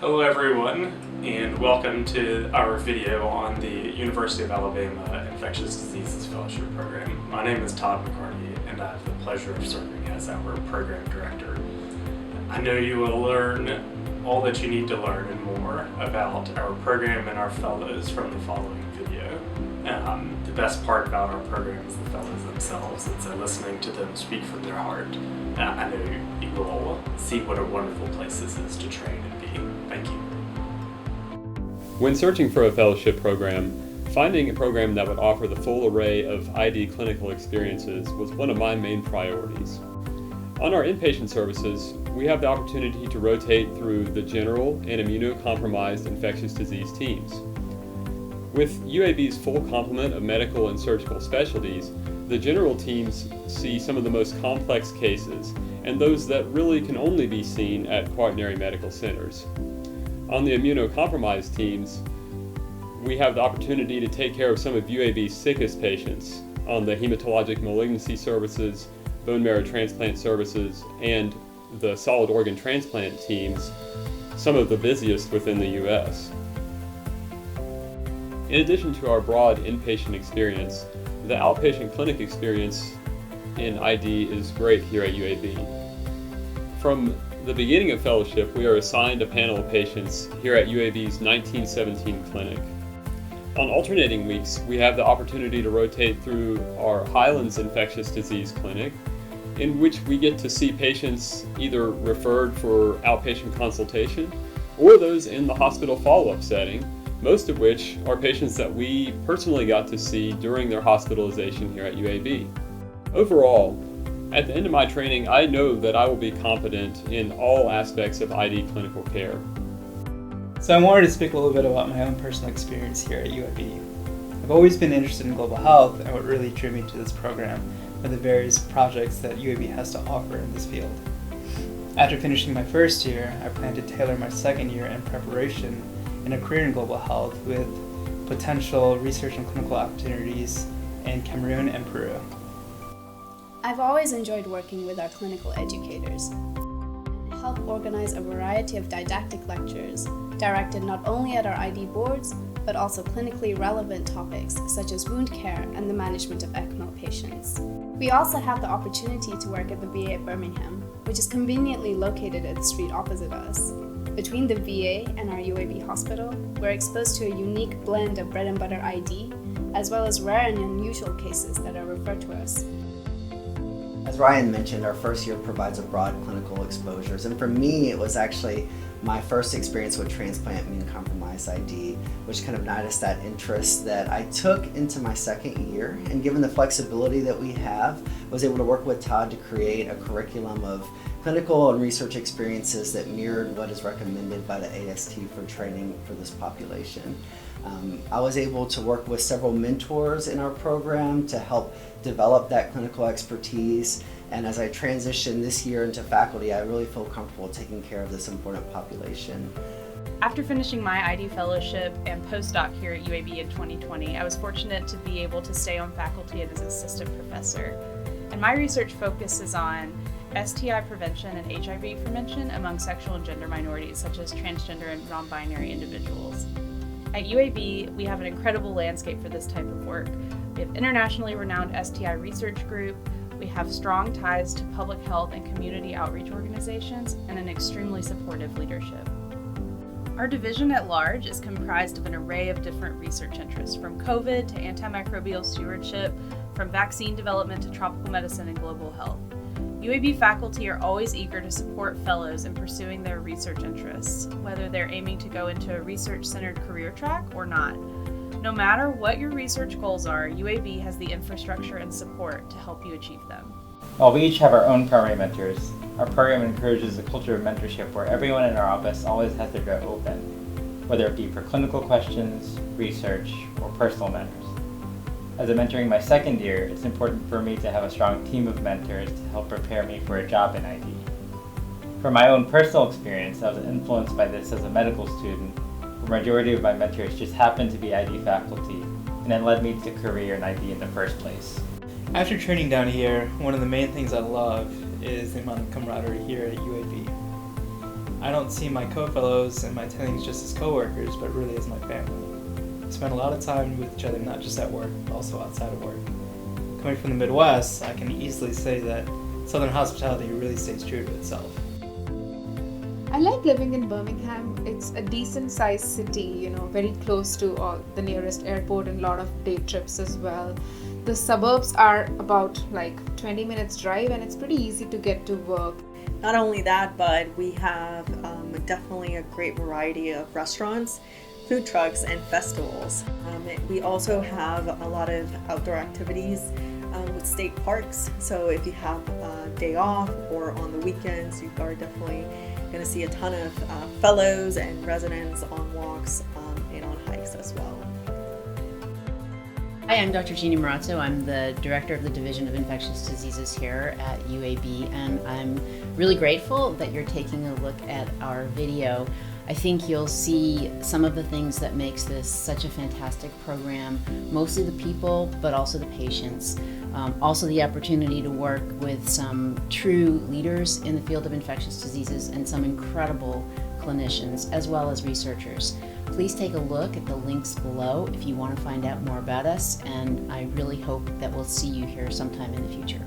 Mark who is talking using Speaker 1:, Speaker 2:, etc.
Speaker 1: Hello everyone, and welcome to our video on the University of Alabama Infectious Diseases Fellowship Program. My name is Todd, McCarty, and I have the pleasure of serving as our program director. I know you will learn all that you need to learn and more about our program and our fellows from the following video. The best part about our program is the fellows themselves, and so listening to them speak from their heart, I know you will see what a wonderful place this is to train and be. Thank you.
Speaker 2: When searching for a fellowship program, finding a program that would offer the full array of ID clinical experiences was one of my main priorities. On our inpatient services, we have the opportunity to rotate through the general and immunocompromised infectious disease teams. With UAB's full complement of medical and surgical specialties, the general teams see some of the most complex cases and those that really can only be seen at quaternary medical centers. On the immunocompromised teams, we have the opportunity to take care of some of UAB's sickest patients on the hematologic malignancy services, bone marrow transplant services, and the solid organ transplant teams, some of the busiest within the U.S. In addition to our broad inpatient experience, the outpatient clinic experience in ID is great here at UAB. From the beginning of fellowship, we are assigned a panel of patients here at UAB's 1917 clinic. On alternating weeks, we have the opportunity to rotate through our Highlands Infectious Disease Clinic, in which we get to see patients either referred for outpatient consultation or those in the hospital follow-up setting, most of which are patients that we personally got to see during their hospitalization here at UAB. Overall, at the end of my training, I know that I will be competent in all aspects of ID clinical care.
Speaker 3: So I wanted to speak a little bit about my own personal experience here at UAB. I've always been interested in global health, and what really drew me to this program are the various projects that UAB has to offer in this field. After finishing my first year, I plan to tailor my second year in preparation in a career in global health with potential research and clinical opportunities in Cameroon and Peru.
Speaker 4: I've always enjoyed working with our clinical educators and help organize a variety of didactic lectures directed not only at our ID boards, but also clinically relevant topics such as wound care and the management of ECMO patients. We also have the opportunity to work at the VA at Birmingham, which is conveniently located at the street opposite us. Between the VA and our UAB hospital, we're exposed to a unique blend of bread and butter ID, as well as rare and unusual cases that are referred to us.
Speaker 5: As Ryan mentioned, our first year provides a broad clinical exposures, and for me it was actually my first experience with transplant immune-compromised ID, which kind of noticed that interest that I took into my second year, and given the flexibility that we have, I was able to work with Todd to create a curriculum of clinical and research experiences that mirrored what is recommended by the AST for training for this population. I was able to work with several mentors in our program to help develop that clinical expertise, and as I transition this year into faculty, I really feel comfortable taking care of this important population.
Speaker 6: After finishing my ID fellowship and postdoc here at UAB in 2020, I was fortunate to be able to stay on faculty as an assistant professor. And my research focuses on STI prevention and HIV prevention among sexual and gender minorities, such as transgender and non-binary individuals. At UAB, we have an incredible landscape for this type of work. We have internationally renowned STI research group, we have strong ties to public health and community outreach organizations, and an extremely supportive leadership. Our division at large is comprised of an array of different research interests, from COVID to antimicrobial stewardship, from vaccine development to tropical medicine and global health. UAB faculty are always eager to support fellows in pursuing their research interests, whether they're aiming to go into a research-centered career track or not. No matter what your research goals are, UAB has the infrastructure and support to help you achieve them.
Speaker 7: While we each have our own primary mentors, our program encourages a culture of mentorship where everyone in our office always has their door open, whether it be for clinical questions, research, or personal matters. As I'm entering my second year, it's important for me to have a strong team of mentors to help prepare me for a job in ID. From my own personal experience, I was influenced by this as a medical student. The majority of my mentors just happened to be ID faculty, and it led me to a career in ID in the first place.
Speaker 3: After training down here, one of the main things I love is the amount of camaraderie here at UAB. I don't see my co-fellows and my attendings just as co-workers, but really as my family. We spend a lot of time with each other, not just at work, but also outside of work. Coming from the Midwest, I can easily say that Southern hospitality really stays true to itself.
Speaker 8: I like living in Birmingham. It's a decent sized city, very close to the nearest airport and a lot of day trips as well. The suburbs are about 20 minutes drive, and it's pretty easy to get to work.
Speaker 9: Not only that, but we have definitely a great variety of restaurants, food trucks, and festivals. We also have a lot of outdoor activities with state parks. So if you have a day off or on the weekends, you are definitely going to see a ton of fellows and residents on walks and on hikes as well.
Speaker 10: Hi, I'm Dr. Jeanne Marrazzo. I'm the Director of the Division of Infectious Diseases here at UAB, and I'm really grateful that you're taking a look at our video. I think you'll see some of the things that makes this such a fantastic program, mostly the people, but also the patients. Also the opportunity to work with some true leaders in the field of infectious diseases and some incredible clinicians as well as researchers. Please take a look at the links below if you want to find out more about us, and I really hope that we'll see you here sometime in the future.